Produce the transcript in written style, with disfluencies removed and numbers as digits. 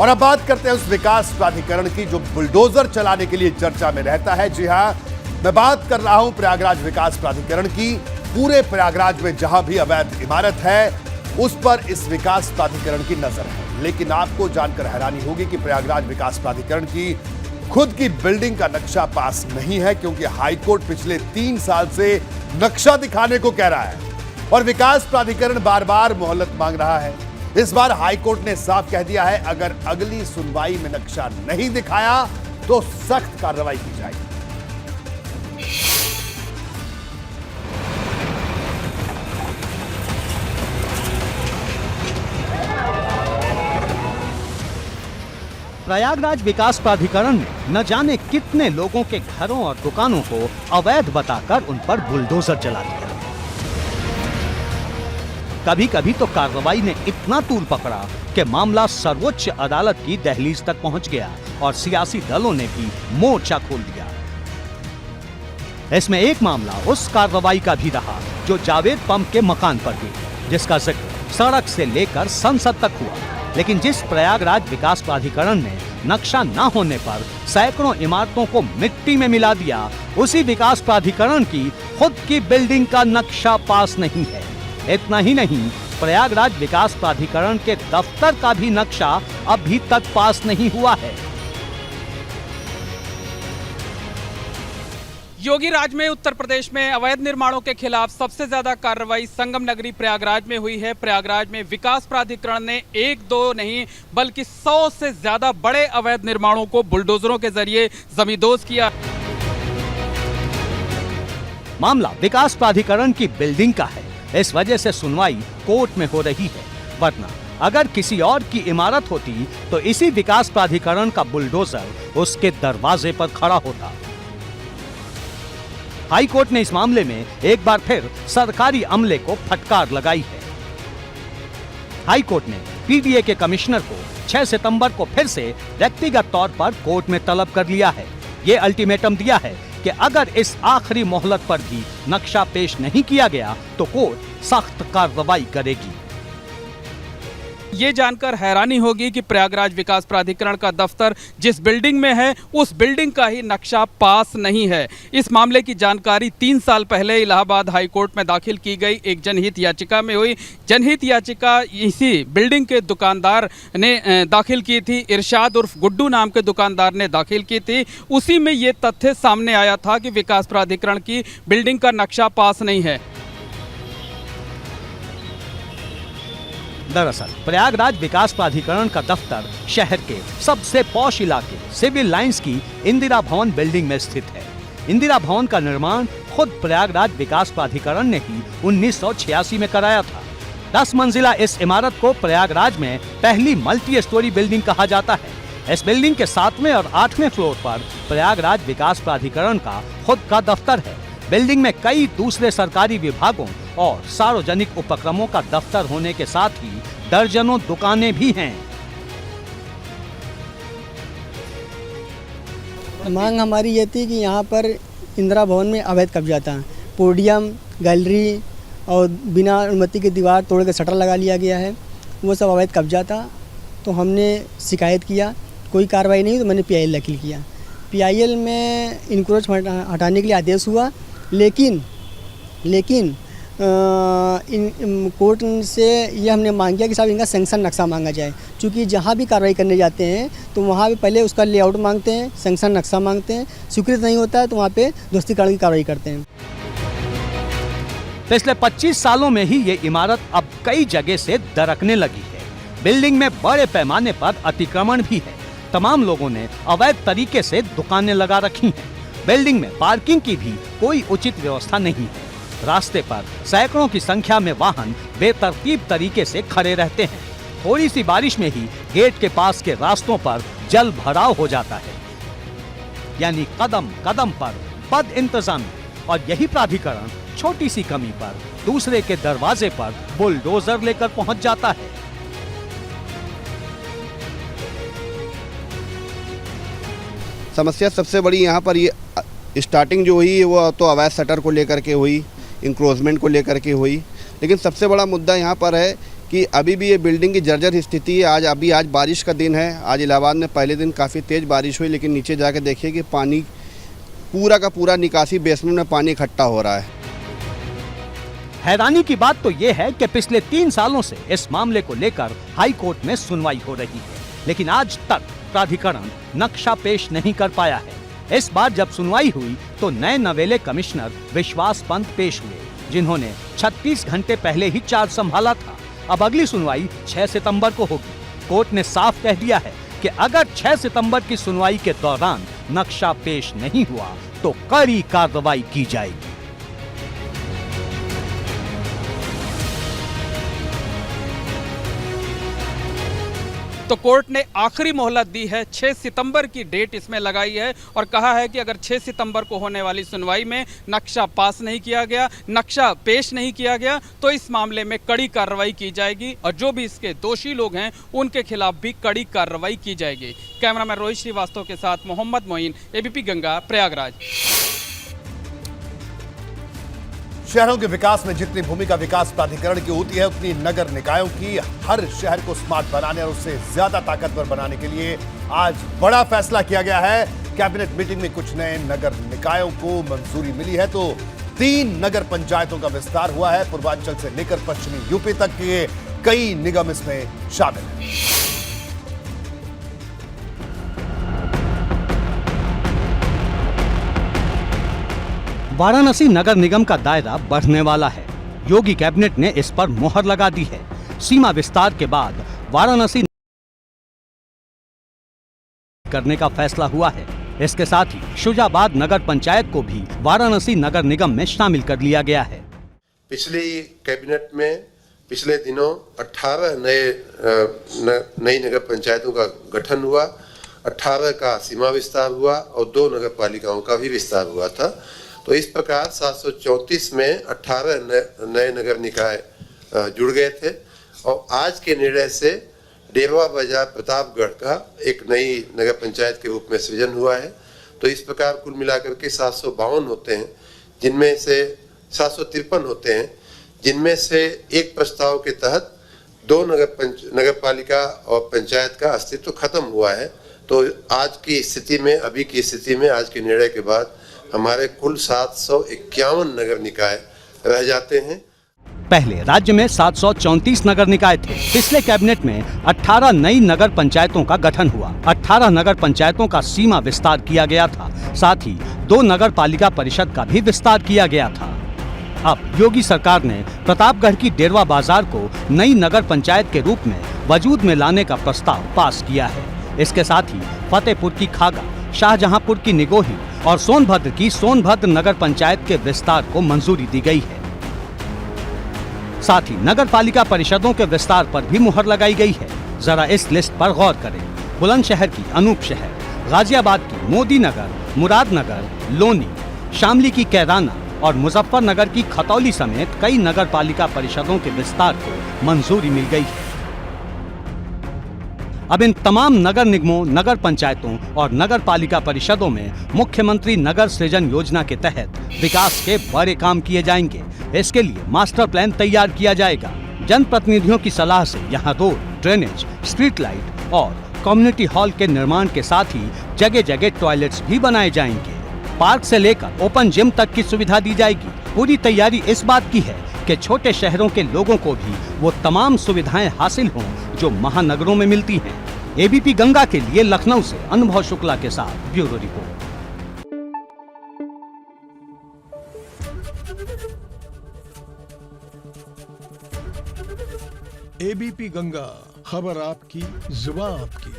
और अब बात करते हैं उस विकास प्राधिकरण की जो बुलडोजर चलाने के लिए चर्चा में रहता है। जी हां, मैं बात कर रहा हूं प्रयागराज विकास प्राधिकरण की। पूरे प्रयागराज में जहां भी अवैध इमारत है उस पर इस विकास प्राधिकरण की नजर है। लेकिन आपको जानकर हैरानी होगी कि प्रयागराज विकास प्राधिकरण की खुद की बिल्डिंग का नक्शा पास नहीं है, क्योंकि हाईकोर्ट पिछले 3 साल से नक्शा दिखाने को कह रहा है और विकास प्राधिकरण बार बार मोहलत मांग रहा है। इस बार हाईकोर्ट ने साफ कह दिया है, अगर अगली सुनवाई में नक्शा नहीं दिखाया तो सख्त कार्रवाई की जाएगी। प्रयागराज विकास प्राधिकरण ने न जाने कितने लोगों के घरों और दुकानों को अवैध बताकर उन पर बुलडोजर चला दिया। कभी कभी तो कार्रवाई ने इतना तूल पकड़ा कि मामला सर्वोच्च अदालत की दहलीज तक पहुंच गया और सियासी दलों ने भी मोर्चा खोल दिया। इसमें एक मामला उस कार्रवाई का भी रहा जो जावेद पंप के मकान पर हुई, जिसका जिक्र सड़क से लेकर संसद तक हुआ। लेकिन जिस प्रयागराज विकास प्राधिकरण ने नक्शा न होने पर सैकड़ों इमारतों को मिट्टी में मिला दिया, उसी विकास प्राधिकरण की खुद की बिल्डिंग का नक्शा पास नहीं है। इतना ही नहीं, प्रयागराज विकास प्राधिकरण के दफ्तर का भी नक्शा अभी तक पास नहीं हुआ है। योगी राज में उत्तर प्रदेश में अवैध निर्माणों के खिलाफ सबसे ज्यादा कार्रवाई संगम नगरी प्रयागराज में हुई है। प्रयागराज में विकास प्राधिकरण ने 1-2 नहीं बल्कि 100 से ज्यादा बड़े अवैध निर्माणों को बुलडोजरों के जरिए जमींदोज किया। मामला विकास प्राधिकरण की बिल्डिंग का है, इस वजह से सुनवाई कोर्ट में हो रही है। वरना अगर किसी और की इमारत होती तो इसी विकास प्राधिकरण का बुलडोजर उसके दरवाजे पर खड़ा होता। हाई कोर्ट ने इस मामले में एक बार फिर सरकारी अमले को फटकार लगाई है। हाई कोर्ट ने पीडीए के कमिश्नर को 6 सितंबर को फिर से व्यक्तिगत तौर पर कोर्ट में तलब कर लिया है। ये अल्टीमेटम दिया है कि अगर इस आखिरी मोहलत पर भी नक्शा पेश नहीं किया गया तो कोर्ट सख्त कार्रवाई करेगी। ये जानकर हैरानी होगी कि प्रयागराज विकास प्राधिकरण का दफ्तर जिस बिल्डिंग में है उस बिल्डिंग का ही नक्शा पास नहीं है। इस मामले की जानकारी 3 साल पहले इलाहाबाद हाई कोर्ट में दाखिल की गई एक जनहित याचिका में हुई। जनहित याचिका इसी बिल्डिंग के दुकानदार ने दाखिल की थी। इरशाद उर्फ गुड्डू नाम के दुकानदार ने दाखिल की थी। उसी में ये तथ्य सामने आया था कि विकास प्राधिकरण की बिल्डिंग का नक्शा पास नहीं है। दरअसल प्रयागराज विकास प्राधिकरण का दफ्तर शहर के सबसे पॉश इलाके सिविल लाइंस की इंदिरा भवन बिल्डिंग में स्थित है। इंदिरा भवन का निर्माण खुद प्रयागराज विकास प्राधिकरण ने ही 1986 में कराया था। 10 मंजिला इस इमारत को प्रयागराज में पहली मल्टी स्टोरी बिल्डिंग कहा जाता है। इस बिल्डिंग के 7वें और 8वें फ्लोर पर प्रयागराज विकास प्राधिकरण का खुद का दफ्तर है। बिल्डिंग में कई दूसरे सरकारी विभागों और सार्वजनिक उपक्रमों का दफ्तर होने के साथ ही दर्जनों दुकानें भी हैं। मांग हमारी ये थी कि यहाँ पर इंदिरा भवन में अवैध कब्जा था। पोडियम, गैलरी और बिना अनुमति की दीवार तोड़ के शटर लगा लिया गया है, वो सब अवैध कब्जा था। तो हमने शिकायत किया, कोई कार्रवाई नहीं, तो मैंने PIL दाखिल किया। PIL में इंक्रोच हटाने के लिए आदेश हुआ, लेकिन कोर्ट से ये हमने मांग किया कि साहब इनका सैंक्शन नक्शा मांगा जाए। क्योंकि जहाँ भी कार्रवाई करने जाते हैं तो वहाँ पे पहले उसका लेआउट मांगते हैं, सैंक्शन नक्शा मांगते हैं, स्वीकृत नहीं होता है तो वहाँ पे ध्वस्तीकरण की कार्रवाई करते हैं। पिछले 25 सालों में ही ये इमारत अब कई जगह से दरकने लगी है। बिल्डिंग में बड़े पैमाने पर अतिक्रमण भी है। तमाम लोगों ने अवैध तरीके से दुकानें लगा रखी हैं। बिल्डिंग में पार्किंग की भी कोई उचित व्यवस्था नहीं है। रास्ते पर सैकड़ों की संख्या में वाहन बेतरतीब तरीके से खड़े रहते हैं। थोड़ी सी बारिश में ही गेट के पास के रास्तों पर जल भराव हो जाता है। यानी कदम कदम पर बद इंतजामी। और यही प्राधिकरण छोटी सी कमी पर दूसरे के दरवाजे पर बुलडोजर लेकर पहुंच जाता है। समस्या सबसे बड़ी यहाँ पर ये स्टार्टिंग जो हुई वो तो अवैध शटर को लेकर के हुई, इंक्रोचमेंट को लेकर के हुई। लेकिन सबसे बड़ा मुद्दा यहाँ पर है कि अभी भी ये बिल्डिंग की जर्जर स्थिति है। आज बारिश का दिन है। आज इलाहाबाद में पहले दिन काफ़ी तेज़ बारिश हुई, लेकिन नीचे जाके देखिए कि पानी पूरा का पूरा निकासी बेसमेंट में पानी इकट्ठा हो रहा है। हैरानी की बात तो ये है कि पिछले 3 सालों से इस मामले को लेकर हाई कोर्ट में सुनवाई हो रही है, लेकिन आज तक प्राधिकरण नक्शा पेश नहीं कर पाया है। इस बार जब सुनवाई हुई तो नए नवेले कमिश्नर विश्वास पंत पेश हुए, जिन्होंने 36 घंटे पहले ही चार्ज संभाला था। अब अगली सुनवाई 6 सितंबर को होगी। कोर्ट ने साफ कह दिया है कि अगर 6 सितंबर की सुनवाई के दौरान नक्शा पेश नहीं हुआ तो कड़ी कार्रवाई की जाएगी। तो कोर्ट ने आखिरी मोहलत दी है, 6 सितंबर की डेट इसमें लगाई है और कहा है कि अगर 6 सितंबर को होने वाली सुनवाई में नक्शा पास नहीं किया गया, नक्शा पेश नहीं किया गया, तो इस मामले में कड़ी कार्रवाई की जाएगी और जो भी इसके दोषी लोग हैं उनके खिलाफ भी कड़ी कार्रवाई की जाएगी। कैमरामैन रोहित श्रीवास्तव के साथ मोहम्मद मोइन, एबीपी गंगा, प्रयागराज। शहरों के विकास में जितनी भूमिका विकास प्राधिकरण की होती है, उतनी नगर निकायों की। हर शहर को स्मार्ट बनाने और उससे ज्यादा ताकतवर बनाने के लिए आज बड़ा फैसला किया गया है। कैबिनेट मीटिंग में कुछ नए नगर निकायों को मंजूरी मिली है, तो 3 नगर पंचायतों का विस्तार हुआ है। पूर्वांचल से लेकर पश्चिमी यूपी तक के कई निगम इसमें शामिल हैं। वाराणसी नगर निगम का दायरा बढ़ने वाला है। योगी कैबिनेट ने इस पर मोहर लगा दी है। सीमा विस्तार के बाद वाराणसी करने का फैसला हुआ है। इसके साथ ही शुजाबाद नगर पंचायत को भी वाराणसी नगर निगम में शामिल कर लिया गया है। पिछली कैबिनेट में पिछले दिनों 18 नई नगर पंचायतों का गठन हुआ, 18 का सीमा विस्तार हुआ और 2 नगर पालिकाओं का भी विस्तार हुआ था। तो इस प्रकार 734 में 18 नए नगर निकाय जुड़ गए थे और आज के निर्णय से डेरवा बाजार प्रतापगढ़ का एक नई नगर पंचायत के रूप में सृजन हुआ है। तो इस प्रकार कुल मिलाकर के 752 होते हैं, जिनमें से 753 होते हैं, जिनमें से एक प्रस्ताव के तहत 2 नगर पालिका और पंचायत का अस्तित्व खत्म हुआ है। तो आज की स्थिति में, अभी की स्थिति में, आज के निर्णय के बाद हमारे कुल 751 नगर निकाय रह जाते हैं। पहले राज्य में 734 नगर निकाय थे। पिछले कैबिनेट में 18 नई नगर पंचायतों का गठन हुआ। 18 नगर पंचायतों का सीमा विस्तार किया गया था। साथ ही 2 नगर पालिका परिषद का भी विस्तार किया गया था। अब योगी सरकार ने प्रतापगढ़ की डेरवा बाजार को नई नगर पंचायत के रूप में वजूद में लाने का प्रस्ताव पास किया है। इसके साथ ही फतेहपुर की खागा, शाहजहांपुर की निगोही और सोनभद्र की सोनभद्र नगर पंचायत के विस्तार को मंजूरी दी गई है। साथ ही नगर पालिका परिषदों के विस्तार पर भी मुहर लगाई गई है। जरा इस लिस्ट पर गौर करें। बुलंदशहर की अनूप शहर, गाजियाबाद की मोदी नगर, मुरादनगर, लोनी, शामली की कैराना और मुजफ्फरनगर की खतौली समेत कई नगर पालिका परिषदों के विस्तार को मंजूरी मिल गई है। अब इन तमाम नगर निगमों, नगर पंचायतों और नगर पालिका परिषदों में मुख्यमंत्री नगर सृजन योजना के तहत विकास के बड़े काम किए जाएंगे। इसके लिए मास्टर प्लान तैयार किया जाएगा। जनप्रतिनिधियों की सलाह से यहाँ रोड, ड्रेनेज, स्ट्रीट लाइट और कम्युनिटी हॉल के निर्माण के साथ ही जगह जगह टॉयलेट्स भी बनाए जाएंगे। पार्क से लेकर ओपन जिम तक की सुविधा दी जाएगी। पूरी तैयारी इस बात की है कि छोटे शहरों के लोगों को भी वो तमाम सुविधाएं हासिल हों जो महानगरों में मिलती हैं। एबीपी गंगा के लिए लखनऊ से अनुभव शुक्ला के साथ ब्यूरो रिपोर्ट। एबीपी गंगा, खबर आपकी, जुबान आपकी।